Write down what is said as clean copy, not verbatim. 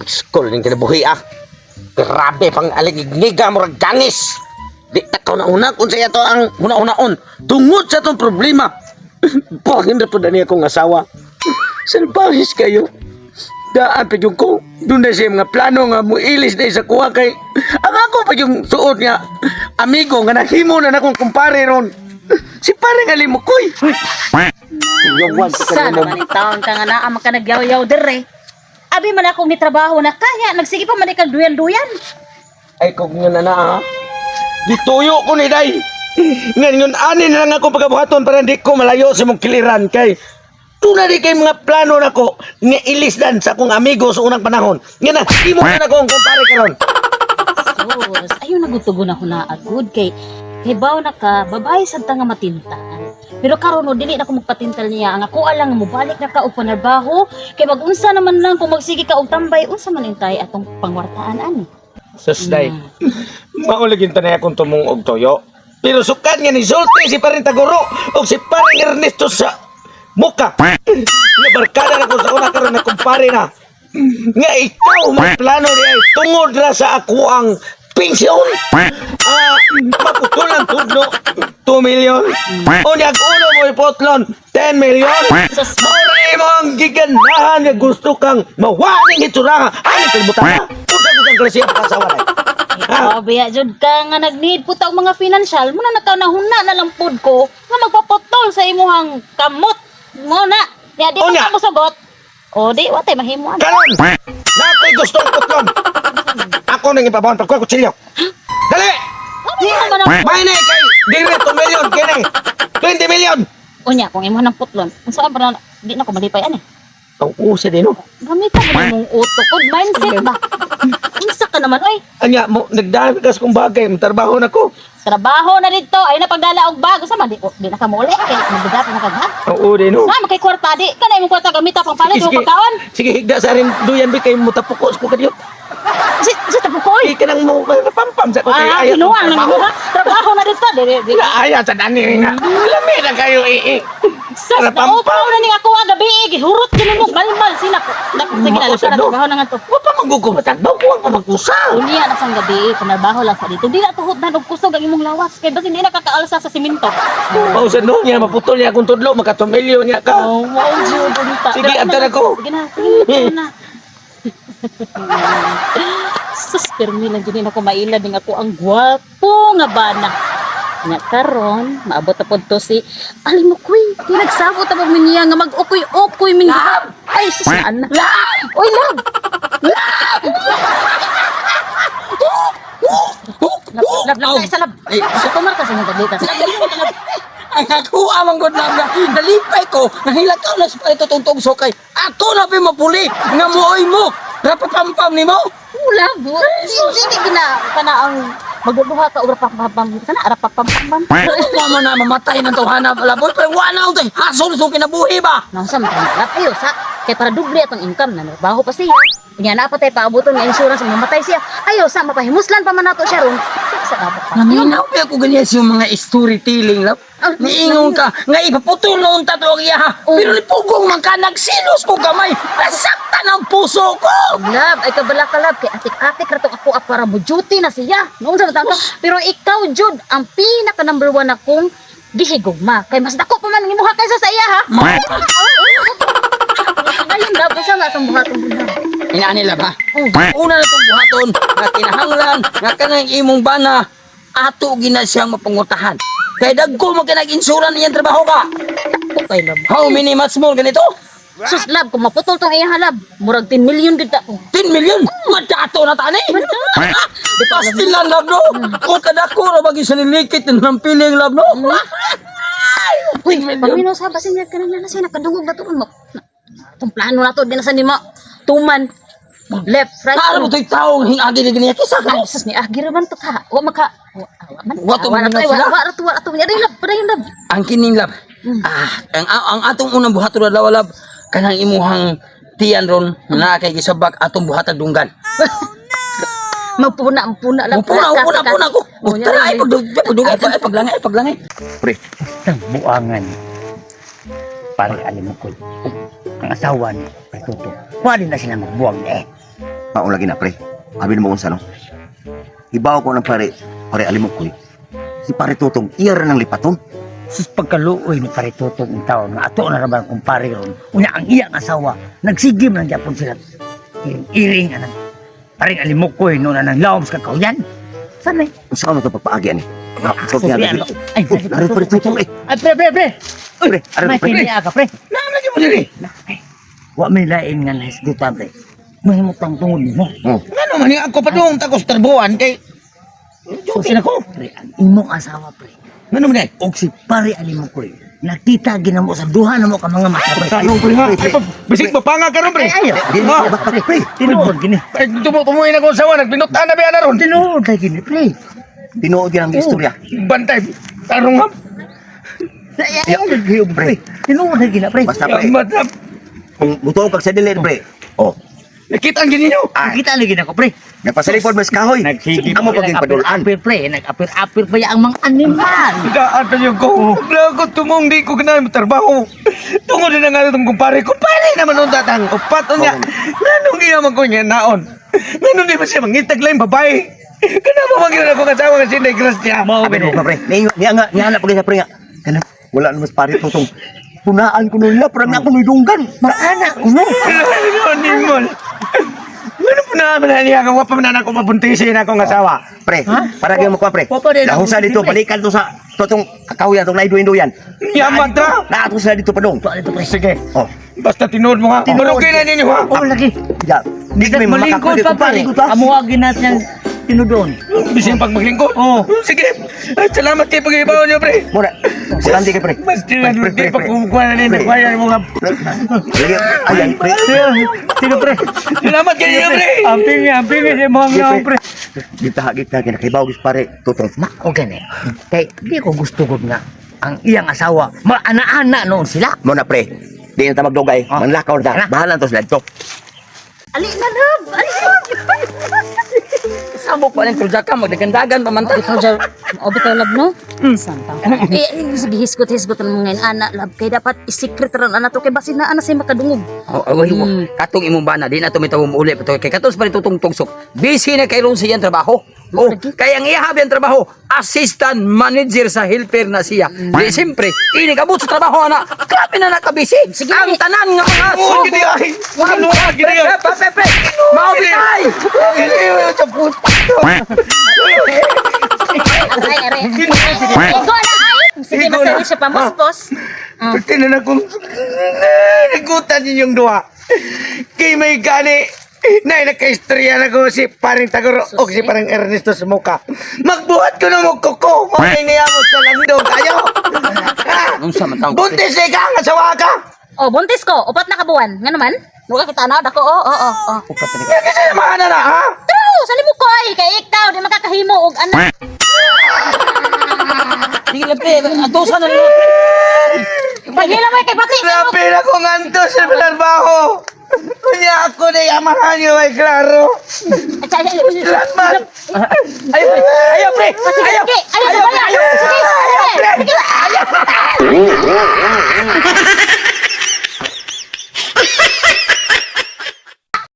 School yung kinabuhi ah. Grabe pang aligniga mo ganis. Di takaw na una kung saya to ang una-unaon. Tungod sa itong problema. Bakit na po na niya akong asawa? Salbahis kayo. Daan pa yung ko. Doon na siya mga plano nga muilis na sa kuha kay. Ang ako pa yung suot niya. Amigo nga naghimo na akong kumpare ron. Si pare nga limukoy. Sa naman yung taon ka nga na ang ka nagyaw-yaw dire. Abi man akong nitrabaho na kaya. Nagsige pa man ikang duyan-duyan. Ay kung nga na ha. Dituyo ko ni day. Ngayon ani na lang ako pagkabuhaton para hindi ko malayo sa mong kiliran kay. Tunay kay mga plano na ko nga ilisdan sa akong amigo sa unang panahon. Nga na, di mo na akong kumpare karon. Sus, ayun nagutugon ako na agud kay baw na ka, babae sad ta nga matintal. Pero karon no dili na ko magpatintal niya. Ang ako alang mobalik na ka og panarbaho kay mag-unsa naman lang kung magsige ka og tambay unsa man intay atong pangwartaan ani. Susday. Maulagin tanay akong tumong og toyo. Pero sukat nga ni sulti si paring Taguro o si paring Ernesto sa muka. Nabarkada na ko sa una karon na kumpare na. Nga ikaw may plano niya tungod ra sa ako ang pensyon. Maputulang tudlo 2 million. O niyag ulo mo ipotlon 10 million. Sorry mo ang giganahan nga gusto kang mawaning itsura. Ano kalibutan na? Unsa ko kang grasya pagkasawa na. Biya jud ka nga nag-need puta og mga financial mo na nakaunahuna na lang pud ko nga magpapotol sa imuhang kamot. Mo na. Ya di Unya. ka mo sagot. O di watay mahimuan. Karon! Nako'y gustong putlon. Ako nang ipabawon pag ko kutsilyo. Dali! May na kay dire 2 million kini. 20 million. Unya kung imo nang putlon, unsa ba na di na ko malipay ani? Ang usa din no. Gamitan mo mong utok o mindset ba? Unsa ka naman oy? Anya mo nagdami kas kung bagay, trabaho na ko. Trabaho na dito, ay na pagdala og bag sa man di na ka muli kay mabigat na kaghan. Oo din no. Na makay kwarta di, kanay imong kwarta gamita pang palit mo pagkaon. Sige higda sa rin duyan bi kay mo tapukos ko kadiyo. Si tapukoy. Di ka nang mo pampam sa ko kay Ah, ayat. kinuha na mo. Trabaho na dito, di. Ayat sa dani nga. Lami na kayo Sus, naupaw na ni ako gabi, gihurot din mo balbal sila ko. Sige na, sa trabaho na nga to. Wa pa maggugumatag daw ko ang magkusa. Unya na sang gabi, panarbaho lang sa dito. Di na tuhod na og kusog ang imong lawas kay basi di na kakaalsa sa simento. Pausan no niya maputol niya akong tudlo makatumilyo niya ka. Oh, wow, jud bonita. Sige, antar ako. Sige na. Sus, permi lang dyan ako mailad ng ako ang gwapo nga bana. Nga karon, maabot na po to si Alimukoy. Pinagsabot na po niya nga mag-ukoy-ukoy min. Lab! Ay, sus na anak. Lab! Uy, lab! Lab! Lab, sa lab. Ay, sa kumarka sa mga dalita. Ang ako amang god lang nalipay ko nahilakaw na sa ito tungtong sukay ako na mapuli nga muoy mo rapapampam ni mo Lab, hindi gina kana ang magbubuhat ka ura papapam. Sana rapapampam. mo na mamatay ng tawhana laboy pero wala ko hasol so kinabuhi ba Nasa lab ayo sa kay para doble atong income na baho pa siya. Nya na patay paabuton nga insurance mamatay siya. Ayo sa mapahimuslan pa man nato siya ron. Sa dapat pa. naminaw pa ako ganyan sa mga storytelling lab niingon ka nga ipaputol noon tato ang iya pero nipugong man ka nagsilos ko gamay nasaktan ang puso ko Lab, ay kabala ka lab kay atik-atik rato ako para mo duty na siya. Noon sa matangka. Pero ikaw jud ang pinaka number 1 akong gihigugma. Kay mas dako pa man ang imuha kaysa sa iya ha. Ayun lab sa atong buhaton. inaani lab ha una na itong buhaton nga kinahanglan nga kanang imong bana ato gina siyang mapangutahan kay dagko man ka nag-insuran niyang trabaho ka Okay lab. how many months more ganito Sus lab, kung maputol tong iya lab, murag 10 million gid ta. 10 million madato na tani pastil lang lab no kung kadako ra bagi sa nilikit ng piling lab no Uy, pamino sa basin niya kanang na siya nakadungog na to mo. Itong plano na to di na sa nima tuman. Left, right. Karo to'y taong hingagi ni ganyan kisa ka Ay, sus ni agir man to ka. Wa maka. Wa to man na sila. Wa to. Yari lab, padayon lab. ang kining lab ang atong unang buhaton na lab kanang imuhang tiyan ron na kay gisabak atong buhatag dunggan Magpuna lab. puna ko tara ay paglangay Pre, isang buangan. Parang alam mo ko. Ang asawa ni Patuto. Pwede na sila magbuwag eh. Maong lagi na, pre. Abin mo unsa no? Ibaw ko ng pare alimok ko. Si pare Tutong, iya ra ng lipaton. Sus pagkaluoy ni pare Tutong ang taon nga ato na naman kung pare ron. Unya ang iyang asawa, nagsigim lang gyapon sila. Iring anang paring alimok ko no na nang lawom sa kakauyan. Sanay. Unsa ano to pagpaagi ani? So Sophia, tiyan. ay, Ari pare Tutong eh. Ay, pre. Pre, ari May pre. kiniya ka, pre. Lagi mo diri. Wa may lain nga nahisgutan, pre. Mahimutang tungod mo. Oh. Ano man yung ako pa doon takos tarbuan kay So sila ko, pre, ang imong asawa, pre. ano man eh? Og si pare alimok ko. Nakita ginamo sa duha na mo ka mga mata, pre. Sayong pre ha. Bisig mapanga ka ron pre. Ay, Di ba pre? tinuod gini. Ay tumuin ako sa wana nagbinutan na biya na ron. Tinuod kay gini, pre. Tinuod yan ang istorya. Bantay. Tarong ha. Ay, pre. Tinuod kay gina, pre. Basta pre, Matap. kung butuo kag sa dilir pre. Oh, Nakita ang gininyo. Nakita lagi na ko, pre. nagpasalipod mas kahoy. Amo paging padulaan. Apir, pre. Nag-apir-apir pa yung mga animal. Gaan tayo ko. Lagot tumong di ko ganahin matrabaho. Tungod na nga itong kumpare. Kumpare naman nung datang. Upat niya. Nanong iyaman ko niya naon. Nanong di ba siya mangitag lang babae. Kanama magiging ako kasawa kasi na Gracia. Abi mo ka pre. Niya nga pagay sa pre nga. Kana wala na mas pare Tutong. Punaan ko nila parang ako nidunggan. Maanak ko, no? Ano ni Mol? Ano po naman na niya kung wapa na ako mabuntisin akong asawa. Pre, para gyud mo ko pre. Papa, di na Lahusa ako dito pre. balikan to sa totong kakahuyan tong naido-indo yan. Yaman ta. Naato sila dito padong. Ito, pre. Sige. Oh, Basta tinood mo ha. Manugin na ninyo ha. Oh, lagi. ya. Di kami Malingkod makakapit pa, ko pare pre. ko ta. Amuagin natin yung tinudon. Bisin pag maglingkod. Oh. Sige. Ay, salamat kayo pag-ibaw niyo, pre. Mura. Sakandi kay pre. Mas di pa kumukuha na ninyo. Kaya mo nga. Ayan pre. Sino, pre? Salamat kayo, pre. Amping sa mga nga, pre. Kita kinakaibaw gis pare Tutong. Ma, o gani. Kay, di ko gusto ko nga ang iyang asawa. Maana-ana noon sila. Mo na pre. Di na ta magdugay. Oh. Manlakaw na ta. Tara. Bahala to sila dito. Ali na love. Ali na. Sabok pa rin kurjaka. Magdagandagan pa man ta. Bitaw jar. O bitaw love no? Santa. Sige hisgot-hisgot ang mga anak love. Kaya dapat isikret ran ana to kay basin na ana say makadungog. Katong imong bana. Di na tumitaw mo uli. Kay katos pa rin tutong tugsok. Busy na kay ron siyang trabaho. Oh, kaya ang ihabi ang trabaho, assistant manager sa helper na siya. Di siyempre, inigabot sa trabaho na, grabe na nakabisi. Sige, Ang tanan nga mga Oh, sugo. Ano nga, gini ay. Pre, maubitay. Aray, aray. Igo na ay. Sige, Igo masabi na. siya pa, boss. Tinan akong nagutan ninyong duha. Kay may gani. Na nakaistorya na ko si paring Tagoro o si paring Ernesto sa muka. Magbuhat ko na mo kuko. Mamay niya mo sa landong kayo. Buntis eh ka, asawa ka. Oh, buntis ko. Upat na kabuan. Nga naman? Nuga kita na. Dako, oh. Yan kasi naman na ha. True! Sa limog ko ay. Kay ikaw, di makakahimo og anak. Sige lang pre, atusan na lang. Pagila mo kay pati. Grabe na kong anto sa trabaho. Kunya ako na yamahan niyo ay klaro. Salamat. Ayaw pre. Ayaw. Ayaw. Ayaw. Ayaw. Ayaw. Ayaw. Ayaw. Ayaw.